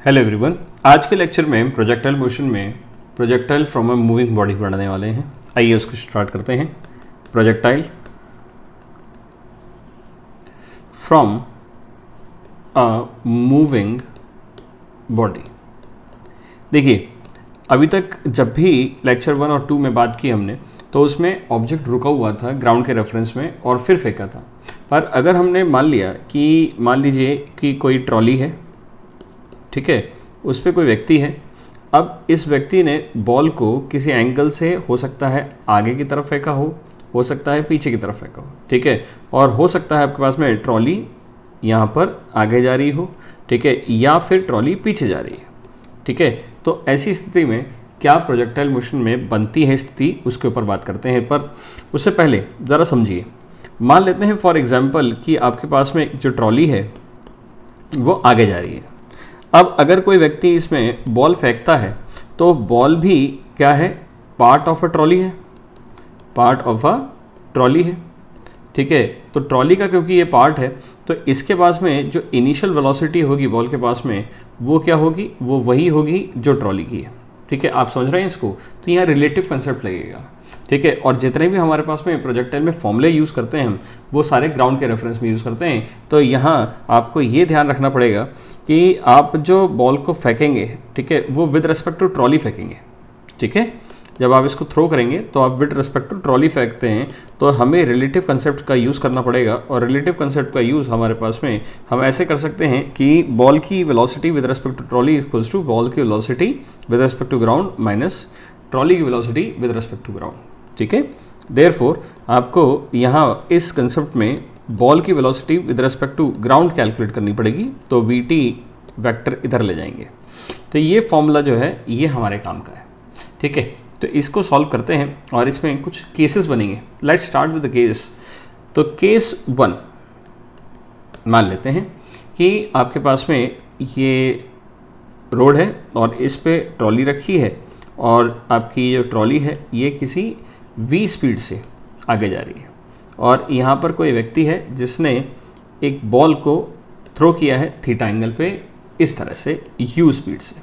Hello everyone, आज के lecture में हम प्रोजेक्टाइल मोशन में projectile from a moving body पढ़ने वाले हैं। आइए उसको स्टार्ट करते हैं। Projectile from a moving body. देखिए, अभी तक जब भी लेक्चर 1 और 2 में बात की हमने तो उसमें ऑब्जेक्ट रुका हुआ था ग्राउंड के रेफरेंस में और फिर फेंका था। पर अगर हमने मान लीजिए कि कोई ट्रॉली है, ठीक है, उस पर कोई व्यक्ति है। अब इस व्यक्ति ने बॉल को किसी एंगल से, हो सकता है आगे की तरफ फेंका हो सकता है पीछे की तरफ फेंका हो, ठीक है, और हो सकता है आपके पास में ट्रॉली यहाँ पर आगे जा रही हो, ठीक है, या फिर ट्रॉली पीछे जा रही है, ठीक है। तो ऐसी स्थिति में क्या प्रोजेक्टाइल मोशन में बनती है स्थिति, उसके ऊपर बात करते हैं। पर उससे पहले ज़रा समझिए। मान लेते हैं फॉर एग्जाम्पल कि आपके पास में जो ट्रॉली है वो आगे जा रही है। अब अगर कोई व्यक्ति इसमें बॉल फेंकता है तो बॉल भी क्या है, पार्ट ऑफ अ ट्रॉली है, पार्ट ऑफ अ ट्रॉली है, ठीक है। तो ट्रॉली का क्योंकि ये पार्ट है तो इसके पास में जो इनिशियल वेलोसिटी होगी बॉल के पास में वो क्या होगी, वो वही होगी जो ट्रॉली की है, ठीक है। आप समझ रहे हैं इसको? तो यहाँ रिलेटिव कंसेप्ट लगेगा, ठीक है। और जितने भी हमारे पास में प्रोजेक्टाइल में फॉर्मूले यूज़ करते हैं हम, वो सारे ग्राउंड के रेफरेंस में यूज़ करते हैं। तो यहाँ आपको ये ध्यान रखना पड़ेगा कि आप जो बॉल को फेंकेंगे, ठीक है, वो विद रिस्पेक्ट टू ट्रॉली फेंकेंगे, ठीक है। जब आप इसको थ्रो करेंगे तो आप विद रिस्पेक्ट टू ट्रॉली फेंकते हैं तो हमें रिलेटिव कंसेप्ट का यूज़ करना पड़ेगा। और रिलेटिव कंसेप्ट का यूज़ हमारे पास में हम ऐसे कर सकते हैं कि बॉल की velocity with respect to trolley equals to ball की velocity with respect to ground minus trolley की velocity with respect to ground, ठीक है। देयरफॉर आपको यहाँ इस कंसेप्ट में बॉल की velocity with respect to ground calculate करनी पड़ेगी। तो वी टी वैक्टर इधर ले जाएंगे। तो ये फॉर्मूला जो है ये हमारे काम का है, ठीक है। तो इसको सॉल्व करते हैं और इसमें कुछ केसेस बनेंगे। Let's start with the case. तो केस 1 मान लेते हैं कि आपके पास में ये रोड है और इस पे ट्रॉली रखी है और आपकी जो ट्रॉली है ये किसी v स्पीड से आगे जा रही है और यहाँ पर कोई व्यक्ति है जिसने एक बॉल को थ्रो किया है थीटा एंगल पे इस तरह से u स्पीड से।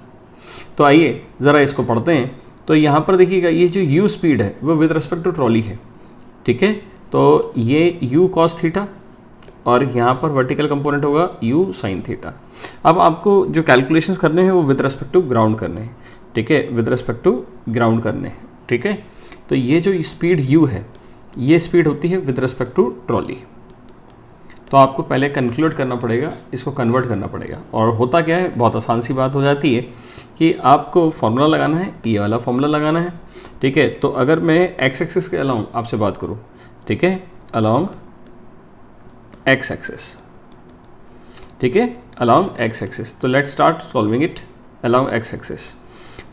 तो आइए ज़रा इसको पढ़ते हैं। तो यहाँ पर देखिएगा ये जो u स्पीड है वो विद रिस्पेक्ट टू ट्रॉली है, ठीक है। तो ये u कॉस थीटा और यहाँ पर वर्टिकल कंपोनेंट होगा u साइन थीटा। अब आपको जो कैलकुलेशंस करने हैं वो विद रिस्पेक्ट टू ग्राउंड करने हैं, ठीक है, विद रिस्पेक्ट टू ग्राउंड करने हैं, ठीक है। तो ये जो स्पीड u है ये स्पीड होती है विद रिस्पेक्ट टू ट्रॉली। तो आपको पहले कंक्लूड करना पड़ेगा, इसको कन्वर्ट करना पड़ेगा। और होता क्या है, बहुत आसान सी बात हो जाती है कि आपको फार्मूला लगाना है, ये वाला फार्मूला लगाना है, ठीक है। तो अगर मैं एक्स एक्सिस के अलोंग आपसे बात करूँ, ठीक है, अलोंग एक्स एक्सिस, ठीक है, अलोंग एक्स एक्सिस। तो let's start solving it along X axis.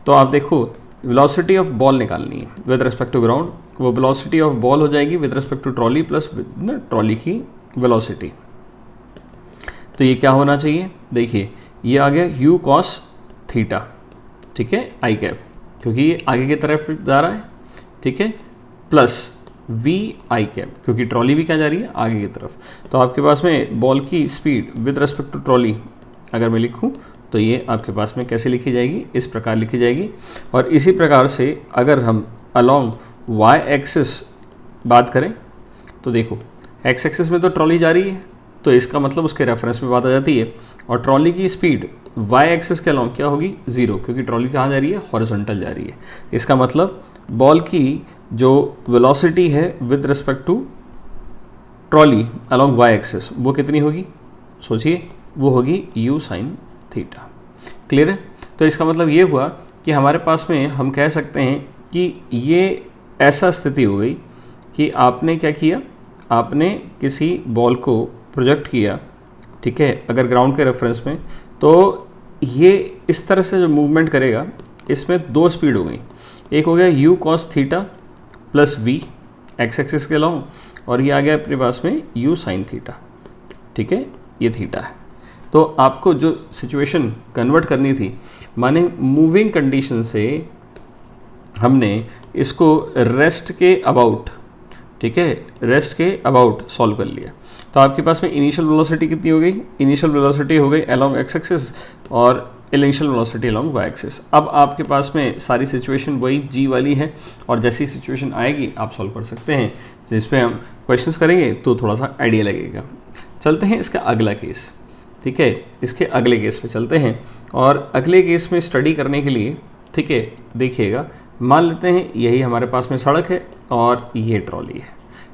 तो आप देखो वेलोसिटी ऑफ बॉल निकालनी है विद रिस्पेक्ट टू ग्राउंड। वो वेलोसिटी ऑफ बॉल हो जाएगी with respect to trolley plus trolley की वेलोसिटी। तो ये क्या होना चाहिए, देखिए ये आ गया u cos थीटा, ठीक है, आई कैप, क्योंकि ये आगे की तरफ जा रहा है, ठीक है, प्लस v आई कैप क्योंकि ट्रॉली भी क्या जा रही है, आगे की तरफ। तो आपके पास में बॉल की speed with respect to trolley अगर मैं लिखूँ तो ये आपके पास में कैसे लिखी जाएगी, इस प्रकार लिखी जाएगी। और इसी प्रकार से अगर हम अलोंग y एक्सिस बात करें तो देखो x एक्सिस में तो ट्रॉली जा रही है तो इसका मतलब उसके रेफरेंस में बात आ जाती है। और ट्रॉली की स्पीड y एक्सिस के अलोंग क्या होगी, 0, क्योंकि ट्रॉली कहाँ जा रही है, हॉरिजॉन्टल जा रही है। इसका मतलब बॉल की जो वेलोसिटी है with respect to trolley along y axis वो कितनी होगी, सोचिए, वो होगी u साइन थीटा। क्लियर है? तो इसका मतलब ये हुआ कि हमारे पास में हम कह सकते हैं कि ये ऐसा स्थिति हो गई कि आपने क्या किया, आपने किसी बॉल को प्रोजेक्ट किया, ठीक है, अगर ग्राउंड के रेफरेंस में, तो ये इस तरह से जो मूवमेंट करेगा इसमें दो स्पीड हो गई। एक हो गया u cos theta plus v x axis के अलोंग और ये आ गया अपने पास में u साइन थीटा, ठीक है, ये थीटा है। तो आपको जो सिचुएशन कन्वर्ट करनी थी, माने मूविंग कंडीशन से हमने इसको रेस्ट के अबाउट, ठीक है, रेस्ट के अबाउट सॉल्व कर लिया। तो आपके पास में इनिशियल वेलोसिटी कितनी हो गई, इनिशियल वेलोसिटी हो गई अलोंग एक्स एक्सिस और initial velocity along Y axis. अब आपके पास में सारी सिचुएशन वही जी वाली है और जैसी सिचुएशन आएगी आप सॉल्व कर सकते हैं। जिस पे हम क्वेश्चंस करेंगे तो थोड़ा सा आइडिया लगेगा। चलते हैं इसका अगला केस, ठीक है, इसके अगले केस पे चलते हैं और अगले केस में स्टडी करने के लिए, ठीक है, देखिएगा, मान लेते हैं यही हमारे पास में सड़क है और ये ट्रॉली है,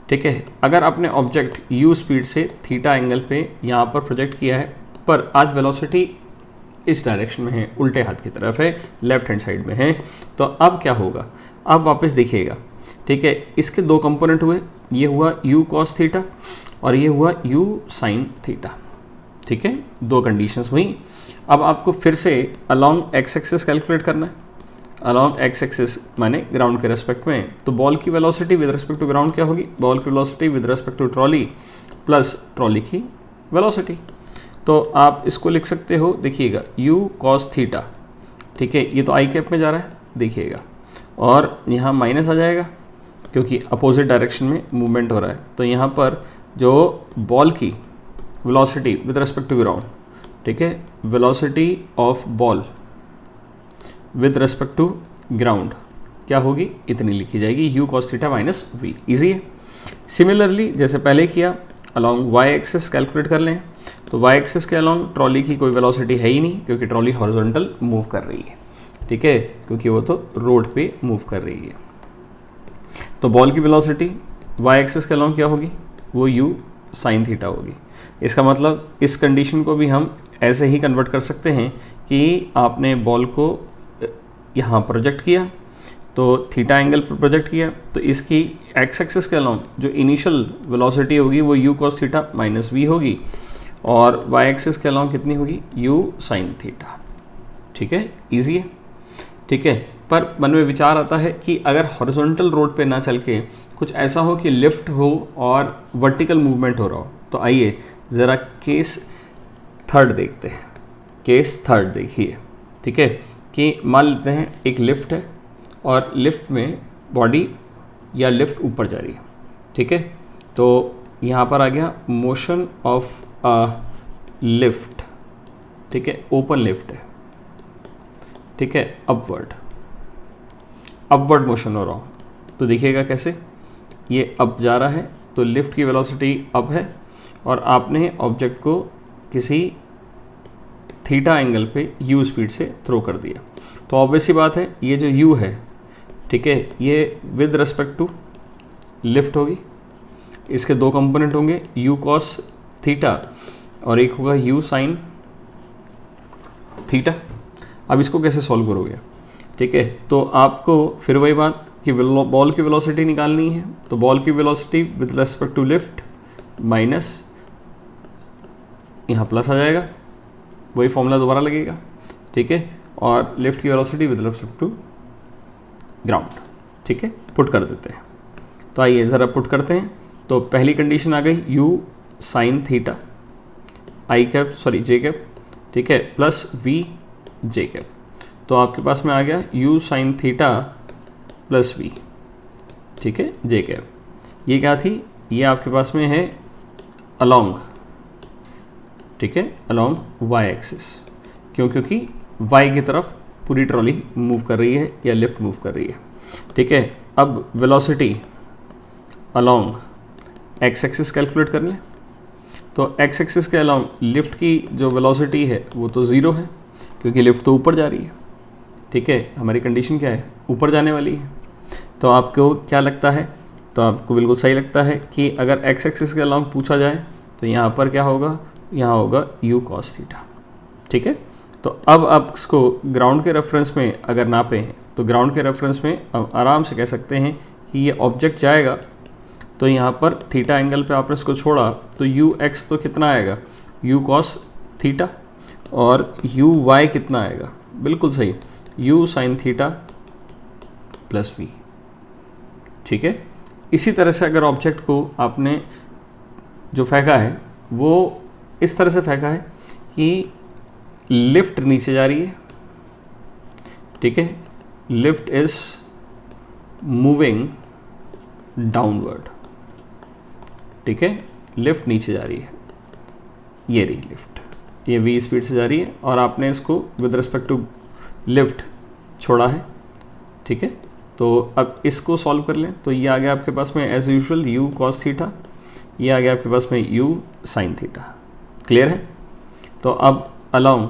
ठीक है। अगर आपने ऑब्जेक्ट u स्पीड से थीटा एंगल पे यहाँ पर प्रोजेक्ट किया है, पर आज वेलोसिटी इस डायरेक्शन में है, उल्टे हाथ की तरफ है, लेफ्ट हैंड साइड में है, तो अब क्या होगा, अब वापस देखिएगा, ठीक है, इसके दो कंपोनेंट हुए, ये हुआ u cos थीटा और ये हुआ u sin थीटा, ठीक है, दो कंडीशंस हुई। अब आपको फिर से अलॉन्ग एक्स एक्सिस कैलकुलेट करना है। अलॉन्ग एक्स एक्सिस माने ग्राउंड के रेस्पेक्ट में, तो बॉल की velocity with respect to ground क्या होगी, बॉल की velocity with respect to trolley plus trolley की वेलोसिटी। तो आप इसको लिख सकते हो, देखिएगा, u cos थीटा, ठीक है, ये तो आई कैप में जा रहा है, देखिएगा, और यहाँ माइनस आ जाएगा क्योंकि अपोजिट डायरेक्शन में मूवमेंट हो रहा है। तो यहाँ पर जो बॉल की velocity with respect to ground, ठीक है, velocity of ball with respect to ground क्या होगी, इतनी लिखी जाएगी, u cos theta minus v। Easy है। सिमिलरली जैसे पहले किया, अलॉन्ग y एक्सिस कैलकुलेट कर लें, तो y एक्सिस के अलॉन्ग ट्रॉली की कोई वेलोसिटी है ही नहीं क्योंकि ट्रॉली हॉरिजॉन्टल मूव कर रही है, ठीक है, क्योंकि वो तो रोड पे मूव कर रही है। तो बॉल की वेलोसिटी y एक्सिस के अलॉन्ग क्या होगी, वो u sin थीटा होगी। इसका मतलब इस कंडीशन को भी हम ऐसे ही कन्वर्ट कर सकते हैं कि आपने बॉल को यहाँ प्रोजेक्ट किया, तो थीटा एंगल पर प्रोजेक्ट किया, तो इसकी एक्स एक्सिस के अलॉन्ग जो इनिशियल वेलोसिटी होगी वो u cos theta minus v होगी और y एक्सिस के अलॉन्ग कितनी होगी, u sin थीटा, ठीक है, ईजी है, ठीक है। पर मन में विचार आता है कि अगर हॉरिजॉन्टल रोड पे ना चल के कुछ ऐसा हो कि लिफ्ट हो और वर्टिकल मूवमेंट हो रहा हो, तो आइए ज़रा केस थर्ड देखते हैं। केस थर्ड देखिए, ठीक है, कि मान लेते हैं एक लिफ्ट है और लिफ्ट में बॉडी या लिफ्ट ऊपर जा रही है, ठीक है, तो यहाँ पर आ गया मोशन ऑफ अ लिफ्ट, ठीक है, ओपन लिफ्ट है, ठीक है, अपवर्ड मोशन हो रहा हो, तो देखिएगा कैसे, ये अप जा रहा है तो लिफ्ट की वेलोसिटी अप है और आपने ऑब्जेक्ट को किसी थीटा एंगल पे u स्पीड से थ्रो कर दिया, तो ऑब्वियस सी बात है ये जो u है, ठीक है, ये विद रिस्पेक्ट टू लिफ्ट होगी। इसके दो कंपोनेंट होंगे, u cos थीटा और एक होगा u sin थीटा। अब इसको कैसे सॉल्व करोगे, ठीक है, तो आपको फिर वही बात कि बॉल की वेलोसिटी निकालनी है, तो बॉल की velocity with respect to lift minus यहाँ प्लस आ जाएगा, वही फॉर्मूला दोबारा लगेगा, ठीक है, और लिफ्ट की velocity with respect to ground, ठीक है, पुट कर देते हैं। तो आइए ज़रा पुट करते हैं। तो पहली कंडीशन आ गई u sin थीटा आई कैप सॉरी जे कैप, ठीक है, प्लस v जे कैप, तो आपके पास में आ गया u sin theta plus v, ठीक है, जे कैप। ये क्या थी, ये आपके पास में है अलॉन्ग, ठीक है, अलॉन्ग y एक्सिस, क्योंकि y की तरफ पूरी ट्रॉली मूव कर रही है या लिफ्ट मूव कर रही है, ठीक है। अब velocity along x axis calculate कर लें, तो x एक्सिस के अलॉन्ग लिफ्ट की जो वेलोसिटी है वो तो ज़ीरो है क्योंकि लिफ्ट तो ऊपर जा रही है, ठीक है, हमारी कंडीशन क्या है, ऊपर जाने वाली है। तो आपको क्या लगता है, तो आपको बिल्कुल सही लगता है कि अगर x एक्सिस के अलॉन्ग पूछा जाए तो यहाँ पर क्या होगा, यहाँ होगा u cos थीटा, ठीक है। तो अब आप इसको ग्राउंड के रेफरेंस में अगर नापें तो ग्राउंड के रेफरेंस में हम आराम से कह सकते हैं कि ये ऑब्जेक्ट जाएगा, तो यहाँ पर थीटा एंगल पे आपने इसको छोड़ा तो ux तो कितना आएगा, u cos थीटा, और uy कितना आएगा, बिल्कुल सही, u sin theta plus v, ठीक है। इसी तरह से अगर ऑब्जेक्ट को आपने जो फेंका है वो इस तरह से फेंका है कि लिफ्ट नीचे जा रही है, ठीक है, लिफ्ट इज मूविंग डाउनवर्ड, ठीक है, लिफ्ट नीचे जा रही है, ये रही लिफ्ट, ये v स्पीड से जा रही है और आपने इसको विद रिस्पेक्ट टू लिफ्ट छोड़ा है, ठीक है। तो अब इसको सॉल्व कर लें, तो ये आ गया आपके पास में as usual u cos theta, ये आ गया आपके पास में u sin थीटा। क्लियर है। तो अब अलोंग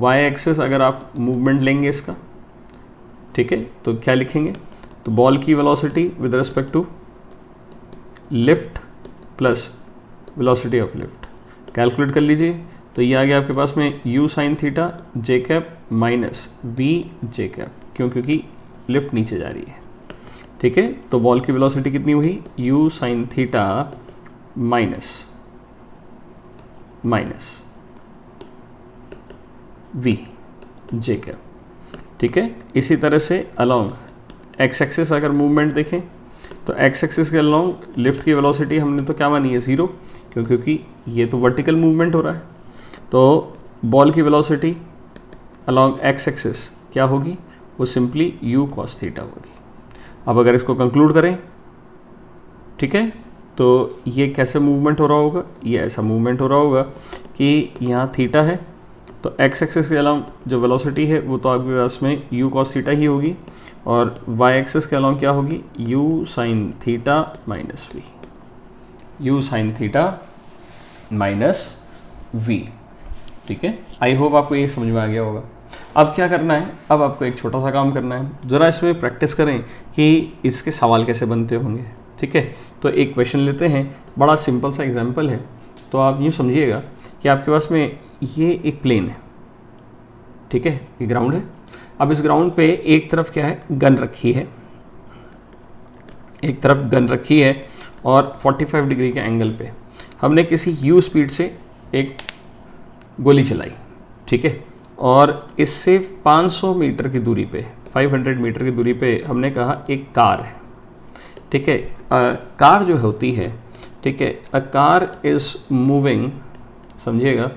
y एक्सिस अगर आप मूवमेंट लेंगे इसका, ठीक है, तो क्या लिखेंगे, तो बॉल की velocity with respect to lift plus velocity of lift calculate कर लीजिए। तो ये आ गया आपके पास में u sin थीटा जे कैप माइनस v जे कैप, क्योंकि लिफ्ट नीचे जा रही है, ठीक है। तो बॉल की वेलोसिटी कितनी हुई, u sin theta minus v जे कैप, ठीक है। इसी तरह से अलोंग x एक्सिस अगर मूवमेंट देखें, तो x एक्सिस के अलोंग लिफ्ट की वेलोसिटी हमने तो क्या मानी है, 0, क्योंकि ये तो वर्टिकल मूवमेंट हो रहा है। तो बॉल की वेलोसिटी अलोंग x एक्सिस क्या होगी, वो सिंपली u cos थीटा होगी। अब अगर इसको कंक्लूड करें, ठीक है, तो ये कैसे मूवमेंट हो रहा होगा, ये ऐसा मूवमेंट हो रहा होगा कि यहाँ थीटा है, तो x एक्सिस के अलोंग जो वेलोसिटी है वो तो आपके पास में u cos थीटा ही होगी, और y एक्सिस के अलोंग क्या होगी, u sin theta minus v, u sin theta minus v, ठीक है। आई होप आपको ये समझ में आ गया होगा। अब क्या करना है, अब आपको एक छोटा सा काम करना है, ज़रा इसमें प्रैक्टिस करें कि इसके सवाल कैसे बनते होंगे, ठीक है। तो एक क्वेश्चन लेते हैं, बड़ा सिंपल सा एग्जांपल है। तो आप यूँ समझिएगा कि आपके पास में ये एक प्लेन है, ठीक है, ये ग्राउंड है। अब इस ग्राउंड पे एक तरफ क्या है, गन रखी है, एक तरफ गन रखी है और 45 डिग्री के एंगल पे हमने किसी u स्पीड से एक गोली चलाई, ठीक है। और इससे 500 मीटर की दूरी पे, 500 मीटर की दूरी पे हमने कहा एक कार है, ठीक है। कार जो होती है, ठीक है, अ कार इज़ मूविंग, समझिएगा,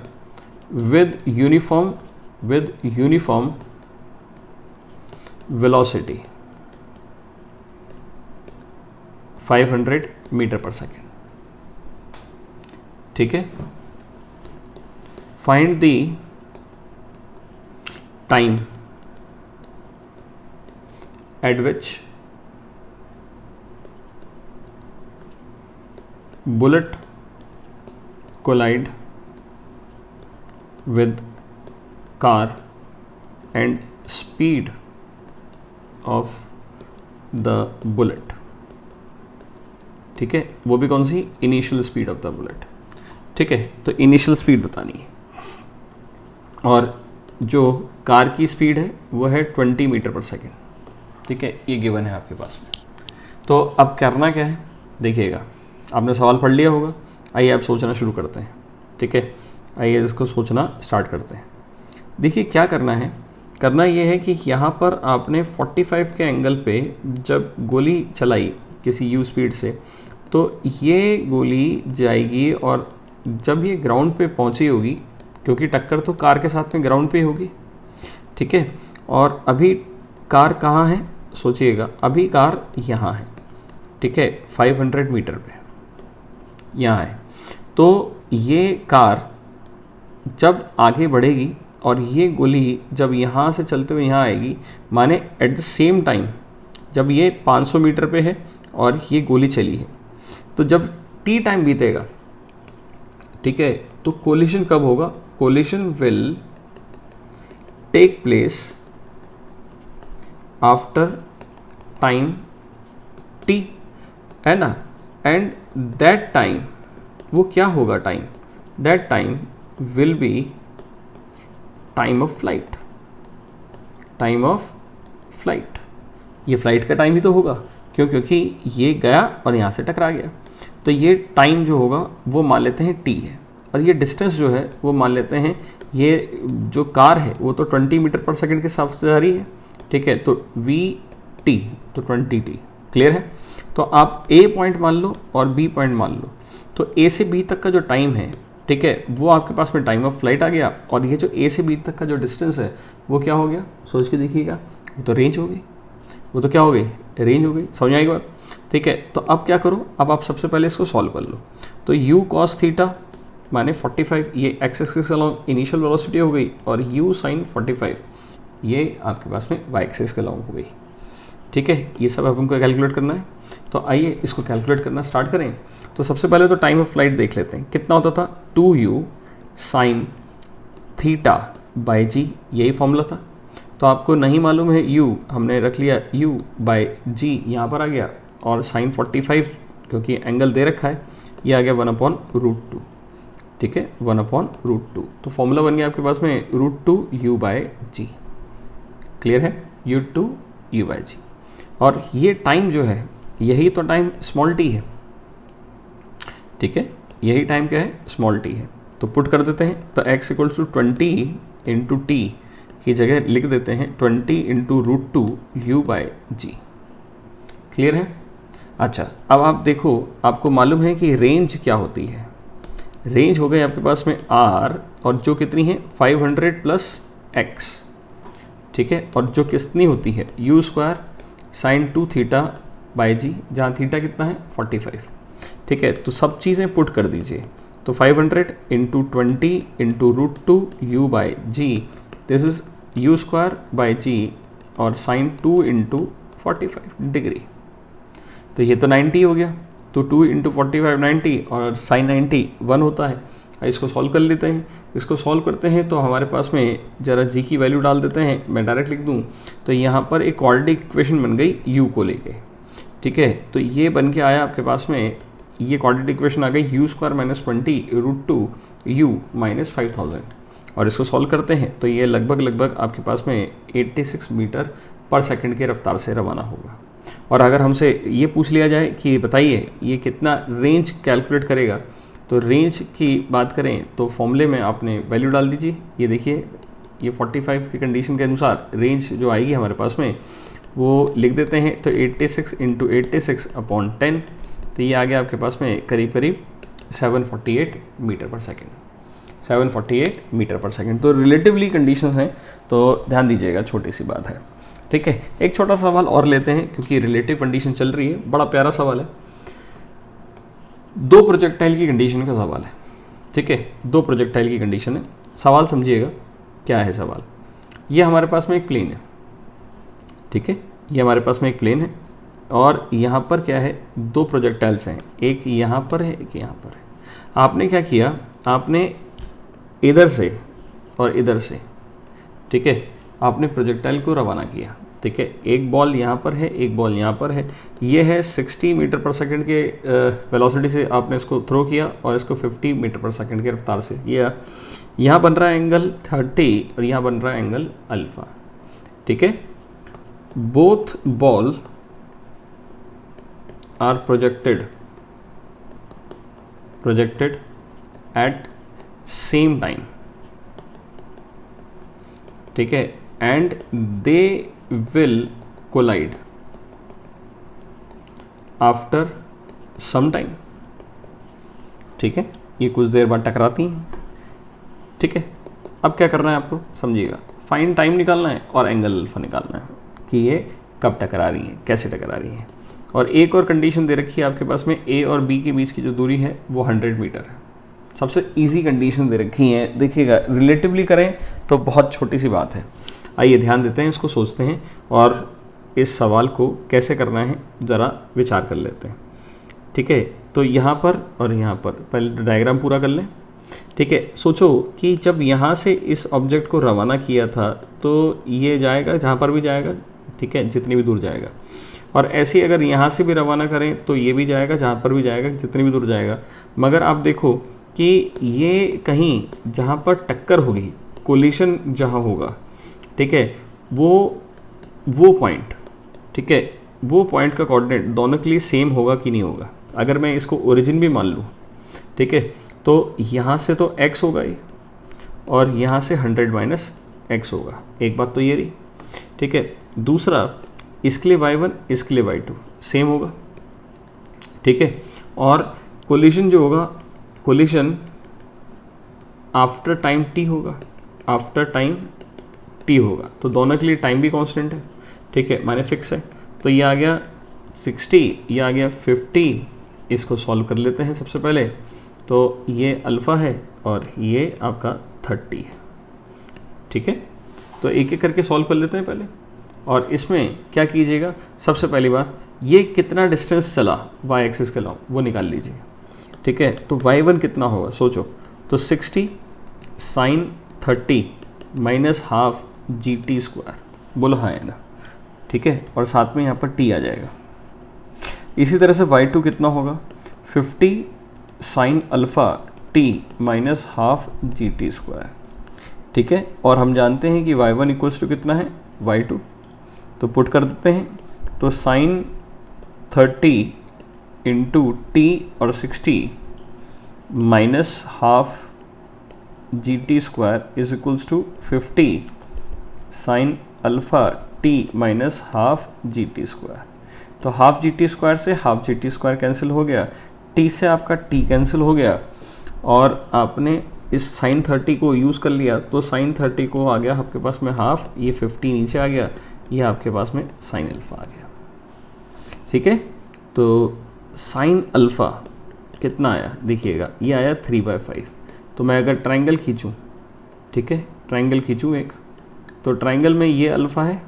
विद यूनिफॉर्म वेलोसिटी 500 मीटर पर सेकेंड, ठीक है। Find the time eight which bullet collide with car and speed of the bullet, ठीक है। वो भी कौन सी, initial speed of the bullet, ठीक है। तो इनिशियल स्पीड बतानी है और जो कार की स्पीड है वो है 20 मीटर पर सेकेंड, ठीक है। ये गिवन है आपके पास में। तो अब करना क्या है, देखिएगा, आपने सवाल पढ़ लिया होगा, आइए आप सोचना शुरू करते हैं, ठीक है। आइए इसको सोचना स्टार्ट करते हैं। देखिए क्या करना है, करना ये है कि यहाँ पर आपने 45 के एंगल पे जब गोली चलाई किसी u स्पीड से, तो ये गोली जाएगी और जब ये ग्राउंड पे पहुँची होगी, क्योंकि टक्कर तो कार के साथ में ग्राउंड पे होगी, ठीक है। और अभी कार कहाँ है, सोचिएगा, अभी कार यहाँ है, ठीक है, 500 मीटर पे यहाँ है। तो ये कार जब आगे बढ़ेगी और ये गोली जब यहाँ से चलते हुए यहाँ आएगी, माने एट द सेम टाइम जब ये 500 मीटर पे है और ये गोली चली है, तो जब t टाइम बीतेगा, ठीक है, तो कोलिशन कब होगा, collision will take place after time t, है ना। एंड दैट टाइम, वो क्या होगा time, that time will be time of flight, time of flight. ये फ्लाइट का टाइम ही तो होगा, क्योंकि ये गया और यहाँ से टकरा गया। तो ये टाइम जो होगा वो मान लेते हैं t है, और ये डिस्टेंस जो है वो मान लेते हैं, ये जो कार है वो तो 20 मीटर पर सेकंड के हिसाब से जा रही है, ठीक है। तो vt तो 20t, क्लियर है। तो आप a पॉइंट मान लो और b पॉइंट मान लो, तो a से b तक का जो टाइम है, ठीक है, वो आपके पास में टाइम ऑफ फ्लाइट आ गया। और ये जो a से b तक का जो डिस्टेंस है वो क्या हो गया, सोच के देखिएगा, वो तो रेंज हो गई, वो तो क्या हो गई, रेंज हो गई। समझ आएगी बात, ठीक है। तो अब क्या करो, अब आप सबसे पहले इसको सॉल्व कर लो। तो u cos थीटा माने 45, ये x axis along initial velocity हो गई, और u sin 45 ये आपके पास में y एक्सिस के अलॉन्ग हो गई। ठीक है, ये सब अब हमको कैलकुलेट करना है। तो आइए इसको कैलकुलेट करना स्टार्ट करें। तो सबसे पहले तो टाइम ऑफ फ्लाइट देख लेते हैं, कितना होता था 2u sin थीटा बाई जी, यही फॉर्मूला था। तो आपको नहीं मालूम है u, हमने रख लिया u बाई जी यहाँ पर आ गया, और sin 45 क्योंकि एंगल दे रखा है ये आ गया 1/√2। ठीक है, 1/√2, तो फॉर्मूला बन गया आपके पास में √2u बाई जी। क्लियर है, u बाई जी। और ये टाइम जो है यही तो टाइम स्मॉल टी है। ठीक है, यही टाइम क्या है, स्मॉल टी है। तो पुट कर देते हैं, तो x equals to 20 into T की जगह लिख देते हैं 20 into √2u by ji. Clear है। अच्छा, अब आप देखो, आपको मालूम है कि रेंज क्या होती है। रेंज हो गई आपके पास में r, और जो कितनी है 500 प्लस x। ठीक है, और जो कितनी होती है u² sin 2 थीटा बाई जी, जहाँ थीटा कितना है 45। ठीक है, तो सब चीज़ें पुट कर दीजिए। तो 500 into 20 into √2u by g, this is u² by g, और sin 2 इंटू 45 डिग्री। तो ये तो 90 हो गया, तो 2 इंटू 45 90, और sin 90 1 होता है। इसको सॉल्व कर लेते हैं। इसको सॉल्व करते हैं तो हमारे पास में ज़रा जी की वैल्यू डाल देते हैं, मैं डायरेक्ट लिख दूँ तो यहाँ पर एक क्वाड्रेटिक इक्वेशन बन गई u को लेके। ठीक है, तो ये बन के आया आपके पास में, ये क्वाड्रेटिक इक्वेशन आ गई u² माइनस 20 √2u माइनस 5000, और इसको सॉल्व करते हैं तो ये लगभग आपके पास में 86 मीटर पर सेकंड की रफ्तार से रवाना होगा। और अगर हमसे ये पूछ लिया जाए कि बताइए ये कितना रेंज कैलकुलेट करेगा, तो रेंज की बात करें तो फॉर्मूले में आपने वैल्यू डाल दीजिए। ये देखिए, ये 45 की कंडीशन के अनुसार रेंज जो आएगी हमारे पास में वो लिख देते हैं, तो 86 इंटू 86/10, तो ये आ गया आपके पास में करीब 748 मीटर पर सेकेंड। 748 मीटर पर सेकेंड। तो रिलेटिवली कंडीशंस हैं, तो ध्यान दीजिएगा, छोटी सी बात है। ठीक है, एक छोटा सवाल और लेते हैं क्योंकि रिलेटिव कंडीशन चल रही है, बड़ा प्यारा सवाल है। 2 प्रोजेक्टाइल की कंडीशन का सवाल है। ठीक है, 2 प्रोजेक्टाइल की कंडीशन है। सवाल समझिएगा क्या है सवाल। ये हमारे पास में एक प्लेन है। ठीक है, ये हमारे पास में एक प्लेन है, और यहाँ पर क्या है 2 प्रोजेक्टाइल्स हैं, एक यहाँ पर है एक यहाँ पर है। आपने क्या किया, आपने इधर से और इधर से, ठीक है, आपने प्रोजेक्टाइल को रवाना किया। ठीक है, एक बॉल यहाँ पर है, एक बॉल यहाँ पर है। ये है 60 मीटर पर सेकंड के वेलोसिटी से आपने इसको थ्रो किया, और इसको 50 मीटर पर सेकंड के रफ्तार से किया। यहाँ बन रहा है एंगल 30 और यहाँ बन रहा है एंगल अल्फा। ठीक है, both ball are projected at same time. ठीक है, and they will collide after some time. ठीक है, ये कुछ देर बाद टकराती हैं। ठीक है, अब क्या करना है आपको, समझिएगा, फाइन टाइम निकालना है और एंगल अल्फा निकालना है कि ये कब टकरा रही हैं, कैसे टकरा रही हैं। और एक और कंडीशन दे रखी है आपके पास में, ए और बी के बीच की जो दूरी है वो 100 मीटर है। सबसे इजी कंडीशन दे रखी है। देखिएगा, रिलेटिवली करें तो बहुत छोटी सी बात है। आइए ध्यान देते हैं, इसको सोचते हैं और इस सवाल को कैसे करना है ज़रा विचार कर लेते हैं। ठीक है, तो यहाँ पर और यहाँ पर पहले डायग्राम पूरा कर लें। ठीक है, सोचो कि जब यहाँ से इस ऑब्जेक्ट को रवाना किया था तो ये जाएगा जहाँ पर भी जाएगा, ठीक है, जितनी भी दूर जाएगा। और ऐसे ही अगर यहाँ से भी रवाना करें तो ये भी जाएगा जहाँ पर भी जाएगा, जितनी भी दूर जाएगा। मगर आप देखो कि ये कहीं जहाँ पर टक्कर होगी, कोलिशन जहाँ होगा, ठीक है, वो पॉइंट, ठीक है, वो पॉइंट का कोऑर्डिनेट दोनों के लिए सेम होगा कि नहीं होगा। अगर मैं इसको ओरिजिन भी मान लूँ, ठीक है, तो यहाँ से तो x होगा ही, और यहाँ से 100 माइनस x होगा। एक बात तो ये रही। ठीक है, दूसरा, इसके लिए y1 इसके लिए y2 सेम होगा। ठीक है, और कोलिशन जो होगा, कोलिशन आफ्टर टाइम t होगा, आफ्टर टाइम t होगा, तो दोनों के लिए टाइम भी कांस्टेंट है। ठीक है, माने फिक्स है। तो ये आ गया 60, ये आ गया 50। इसको सॉल्व कर लेते हैं सबसे पहले। तो ये अल्फ़ा है और ये आपका 30 है। ठीक है, तो एक एक करके सॉल्व कर लेते हैं पहले। और इसमें क्या कीजिएगा, सबसे पहली बात ये कितना डिस्टेंस चला वाई एक्सिस के अलॉन्ग वो निकाल लीजिए। ठीक है, तो y1 कितना होगा सोचो, तो 60 साइन 30 माइनस हाफ GT², बोलो हाँ है ना। ठीक है, और साथ में यहाँ पर t आ जाएगा। इसी तरह से y2 कितना होगा, 50 sine alpha t minus half GT²। ठीक है, और हम जानते हैं कि y1 इक्वल्स टू कितना है, y2, तो पुट कर देते हैं। तो साइन 30 इंटू टी और 60 minus half GT² is equals to 50 sine alpha t minus half GT²। तो हाफ GT² से हाफ GT² कैंसिल हो गया, t से आपका t कैंसिल हो गया, और आपने इस साइन 30 को यूज़ कर लिया, तो साइन 30 को आ गया आपके पास में हाफ, ये 50 नीचे आ गया, ये आपके पास में साइन अल्फ़ा आ गया। ठीक है, तो साइन अल्फ़ा कितना आया देखिएगा, ये आया 3/5। तो मैं अगर ट्रायंगल खींचूं, ठीक है, ट्रायंगल खींचूं एक, तो ट्रायंगल में ये अल्फ़ा है,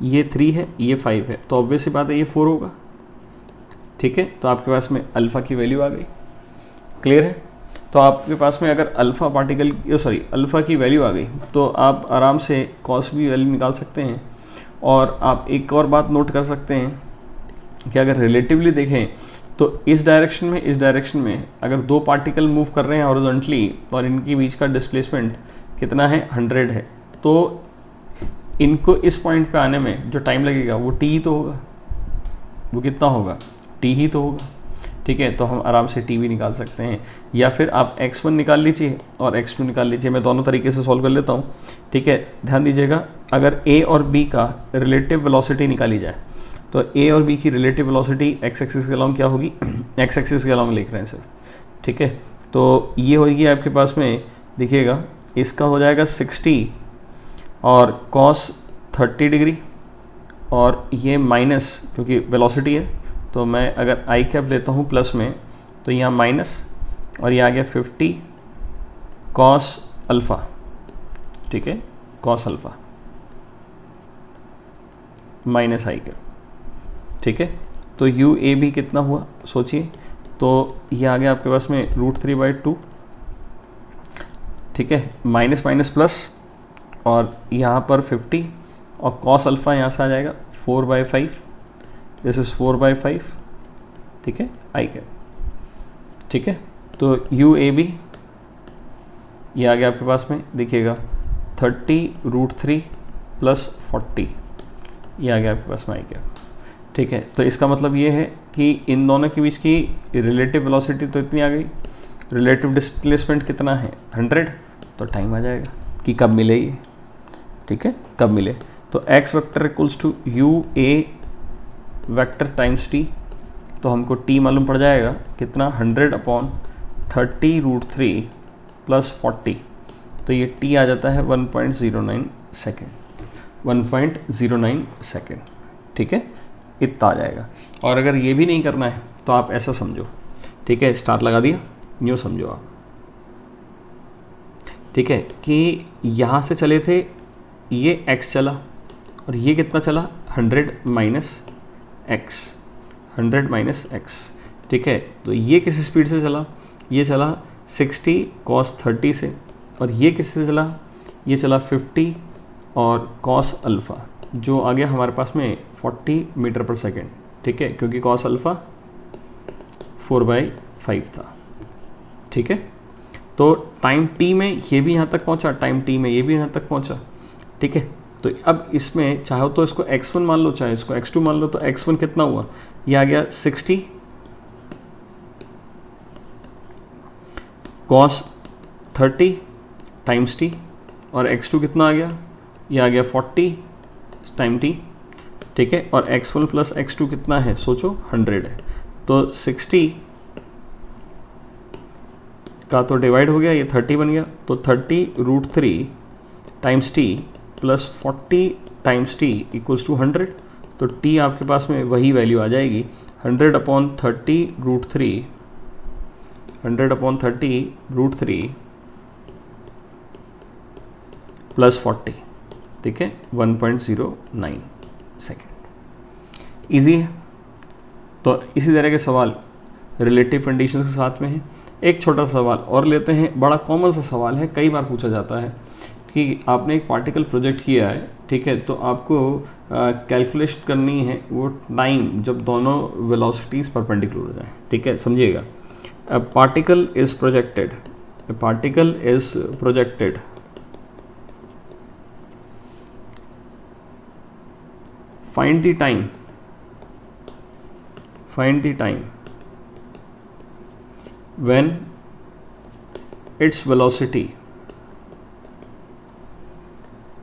ये 3 है, ये 5 है, तो ऑब्वियस सी बात है ये 4 होगा। ठीक है, तो आपके पास में अल्फ़ा की वैल्यू आ गई। क्लियर है, तो आपके पास में अगर अल्फ़ा अल्फ़ा की वैल्यू आ गई तो आप आराम से कॉस भी वैल्यू निकाल सकते हैं। और आप एक और बात नोट कर सकते हैं कि अगर रिलेटिवली देखें तो इस डायरेक्शन में अगर दो पार्टिकल मूव कर रहे हैं हॉरिजॉन्टली और इनके बीच का डिस्प्लेसमेंट कितना है, 100 है, तो इनको इस पॉइंट पे आने में जो टाइम लगेगा वो t ही तो होगा। वो कितना होगा, t ही तो होगा। ठीक है, तो हम आराम से t भी निकाल सकते हैं, या फिर आप x1 निकाल लीजिए और x2 निकाल लीजिए। मैं दोनों तरीके से सॉल्व कर लेता हूँ। ठीक है, ध्यान दीजिएगा, अगर a और b का रिलेटिव वेलोसिटी निकाली जाए तो a और b की रिलेटिव वेलोसिटी x एक्सिस के अलॉन्ग क्या होगी, x एक्सिस के अलॉन्ग लिख रहे हैं सर। ठीक है, तो ये होगी आपके पास में, देखिएगा इसका हो जाएगा 60 और cos 30 डिग्री, और ये माइनस, क्योंकि वेलोसिटी है तो मैं अगर आई कैप लेता हूँ प्लस में, तो यहाँ माइनस, और ये आ गया 50 cos अल्फ़ा। ठीक है, cos अल्फ़ा माइनस आई कैप। ठीक है, तो यू ए भी कितना हुआ सोचिए, तो ये आ गया आपके पास में √3/2। ठीक है, माइनस माइनस प्लस, और यहाँ पर 50, और cos अल्फ़ा यहाँ से आ जाएगा 4/5, दिस इज़ 4/5। ठीक है, आई कैप। ठीक है, तो यू ए बी ये आ गया आपके पास में, देखिएगा 30√3 + 40, ये आ गया आपके पास में आई कैप। ठीक है, तो इसका मतलब ये है कि इन दोनों के बीच की रिलेटिव वेलोसिटी तो इतनी आ गई, रिलेटिव डिस्प्लेसमेंट कितना है 100, तो टाइम आ जाएगा कि कब मिले ये। ठीक है, कब मिले, तो x vector equals to U A vector times t, तो हमको t मालूम पड़ जाएगा कितना, 100/30√3 + 40, तो ये t आ जाता है 1.09 सेकेंड, 1.09 सेकेंड। ठीक है, इतना आ जाएगा। और अगर ये भी नहीं करना है तो आप ऐसा समझो, ठीक है, स्टार लगा दिया, न्यू समझो आप। ठीक है, कि यहाँ से चले थे, ये x चला, और ये कितना चला, 100 माइनस x। ठीक है, तो ये किस स्पीड से चला, ये चला 60 cos 30 से, और ये किससे चला, ये चला 50 और cos अल्फ़ा, जो आ गया हमारे पास में 40 मीटर/सेकेंड। ठीक है, क्योंकि cos अल्फ़ा 4/5 था। ठीक है, तो टाइम t में ये भी यहाँ तक पहुँचा, टाइम t में ये भी यहाँ तक पहुँचा। ठीक है, तो अब इसमें चाहो तो इसको x1 मान लो, चाहे इसको x2 मान लो, तो x1 कितना हुआ, ये आ गया 60 cos 30 टाइम्स t, और x2 कितना आ गया, ये आ गया 40 टाइम t। ठीक है, और x1 + x2 कितना है सोचो, 100 है, तो 60 का तो डिवाइड हो गया, ये 30 बन गया, तो 30√3 times t + 40 times t equals to 100, तो t आपके पास में वही वैल्यू आ जाएगी, 100/30√3 100/30√3 प्लस 40, ठीक है, 1.09 सेकेंड। ईजी है। तो इसी तरह के सवाल रिलेटिव कंडीशन के साथ में है। एक छोटा सवाल और लेते हैं, बड़ा कॉमन सा सवाल है, कई बार पूछा जाता है कि आपने एक पार्टिकल प्रोजेक्ट किया है, ठीक है, तो आपको कैलकुलेट करनी है वो टाइम जब दोनों वेलोसिटीज़ परपेंडिकुलर हो जाए, ठीक है, समझिएगा। A particle is projected find the time when its velocity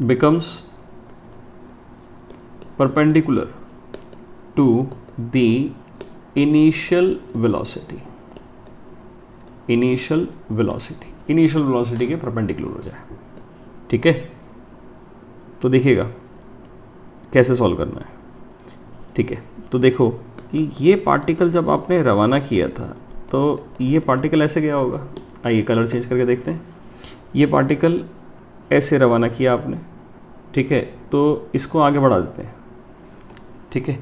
becomes perpendicular to the initial velocity के परपेंडिकुलर हो जाए, ठीक है। तो देखिएगा कैसे सॉल्व करना है, ठीक है। तो देखो कि ये पार्टिकल जब आपने रवाना किया था तो ये पार्टिकल ऐसे गया होगा। आइए कलर चेंज करके देखते हैं। ये पार्टिकल ऐसे रवाना किया आपने, ठीक है, तो इसको आगे बढ़ा देते हैं, ठीक है।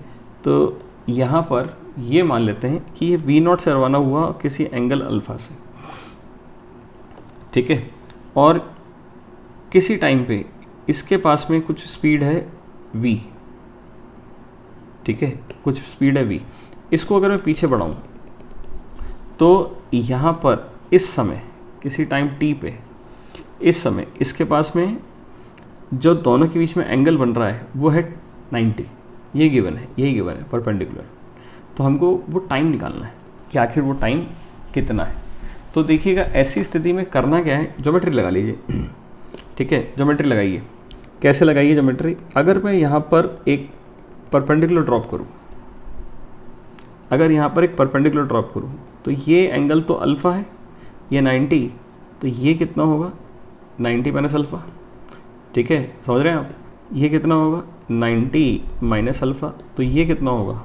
तो यहाँ पर ये मान लेते हैं कि ये V0 से रवाना हुआ किसी एंगल अल्फ़ा से, ठीक है, और किसी टाइम पे इसके पास में कुछ स्पीड है v, ठीक है, कुछ स्पीड है v। इसको अगर मैं पीछे बढ़ाऊं तो यहाँ पर इस समय किसी टाइम t पे इस समय इसके पास में जो दोनों के बीच में एंगल बन रहा है वो है 90। ये गिवन है, यही गिवन है परपेंडिकुलर। तो हमको वो टाइम निकालना है कि आखिर वो टाइम कितना है। तो देखिएगा ऐसी स्थिति में करना क्या है, ज्योमेट्री लगा लीजिए, ठीक है, ज्योमेट्री लगाइए। कैसे लगाइए ज्योमेट्री? अगर मैं यहाँ पर एक परपेंडिकुलर ड्रॉप करूँ, तो ये एंगल तो अल्फ़ा है, ये 90, तो ये कितना होगा 90 माइनस अल्फ़ा, ठीक है, समझ रहे हैं आप। ये कितना होगा 90 माइनस अल्फ़ा, तो ये कितना होगा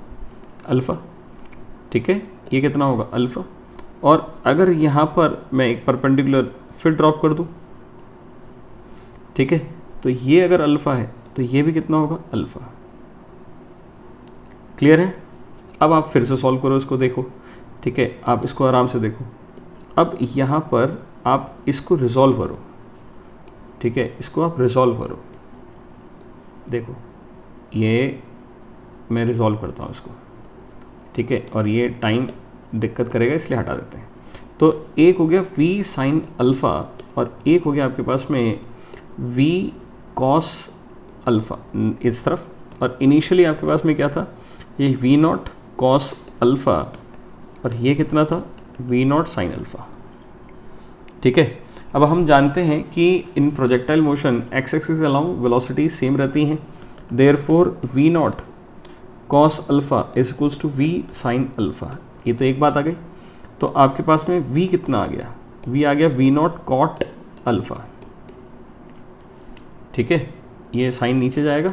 अल्फ़ा, ठीक है, ये कितना होगा अल्फ़ा। और अगर यहाँ पर मैं एक परपेंडिकुलर फिर ड्रॉप कर दूँ, ठीक है, तो ये अगर अल्फ़ा है तो ये भी कितना होगा अल्फ़ा। क्लियर है? अब आप फिर से सॉल्व करो इसको, देखो, ठीक है, आप इसको आराम से देखो। अब यहाँ पर आप इसको रिजॉल्व करो, ठीक है, इसको आप रिजॉल्व करो। देखो ये मैं रिजॉल्व करता हूँ इसको, ठीक है, और ये टाइम दिक्कत करेगा इसलिए हटा देते हैं। तो एक हो गया v साइन अल्फ़ा और एक हो गया आपके पास में v कॉस अल्फ़ा इस तरफ, और इनिशियली आपके पास में क्या था, ये V0 कॉस अल्फ़ा और ये कितना था V0 साइन अल्फ़ा, ठीक है। अब हम जानते हैं कि in projectile motion x axis along velocity same रहती हैं, therefore V0 cos alpha is equals to V sine alpha. ये तो एक बात आ गई। तो आपके पास में V कितना आ गया, V आ गया V0 कॉट अल्फ़ा, ठीक है, ये साइन नीचे जाएगा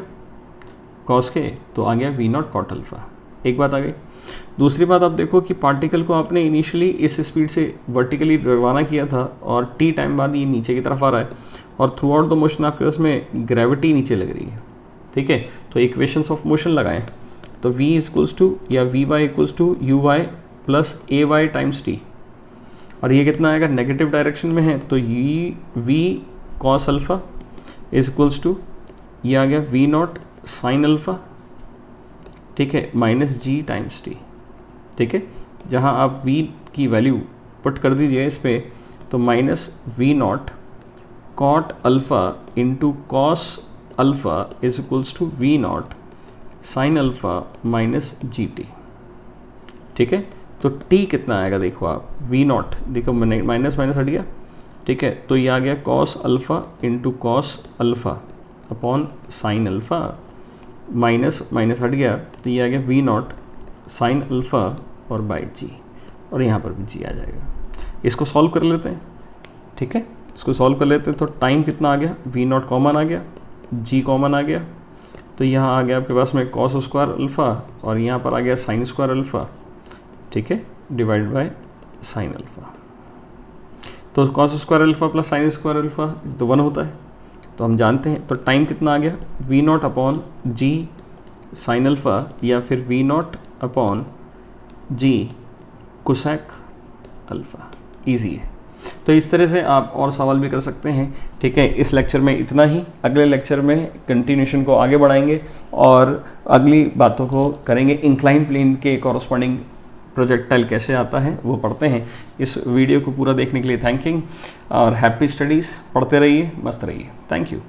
कॉस के, तो आ गया V0 कॉट अल्फ़ा। एक बात आ गई। दूसरी बात आप देखो कि पार्टिकल को आपने इनिशियली इस स्पीड से वर्टिकली रवाना किया था और t टाइम बाद ये नीचे की तरफ आ रहा है और थ्रू आउट द मोशन आपके उसमें ग्रेविटी नीचे लग रही है, ठीक है। तो इक्वेशंस ऑफ मोशन लगाएं, तो v इक्वल्स टू या Vy equals to uy plus ay times t, और ये कितना आएगा नेगेटिव डायरेक्शन में है, तो ये v cos alpha is equals to ये आ गया V0 साइन अल्फ़ा, ठीक है, माइनस g टाइम्स t, ठीक है। जहाँ आप v की वैल्यू पुट कर दीजिए इस पर, तो minus V0 cot alpha into cos alpha is equals to V0 sine alpha minus GT, ठीक है। तो t कितना आएगा देखो आप, V0 देखो माइनस माइनस हट गया, ठीक है, तो ये आ गया cos alpha into cos alpha upon sine alpha, minus minus हट गया, तो ये आ गया V0 साइन अल्फ़ा और बाई g, और यहाँ पर भी g आ जाएगा। इसको सॉल्व कर लेते हैं, ठीक है, इसको सॉल्व कर लेते हैं। तो टाइम कितना आ गया, V0 कॉमन आ गया, g कॉमन आ गया, तो यहाँ आ गया आपके पास में कॉस स्क्वायर अल्फ़ा और यहाँ पर आ गया साइन स्क्वायर अल्फ़ा, ठीक है, डिवाइड बाय साइन अल्फ़ा। तो cos square alpha plus sine square alpha तो 1 होता है, तो हम जानते हैं। तो टाइम कितना आ गया, V not upon G sine alpha या फिर V not upon G cosec alpha. Easy है। तो इस तरह से आप और सवाल भी कर सकते हैं। ठीक है, इस लेक्चर में इतना ही। अगले लेक्चर में कंटिन्यूशन को आगे बढ़ाएंगे और अगली बातों को करेंगे। इंक्लाइन प्लेन के कॉरस्पॉन्डिंग प्रोजेक्टाइल कैसे आता है वो पढ़ते हैं। इस वीडियो को पूरा देखने के लिए थैंक यू और हैप्पी स्टडीज़। पढ़ते रहिए, मस्त रहिए। Thank you.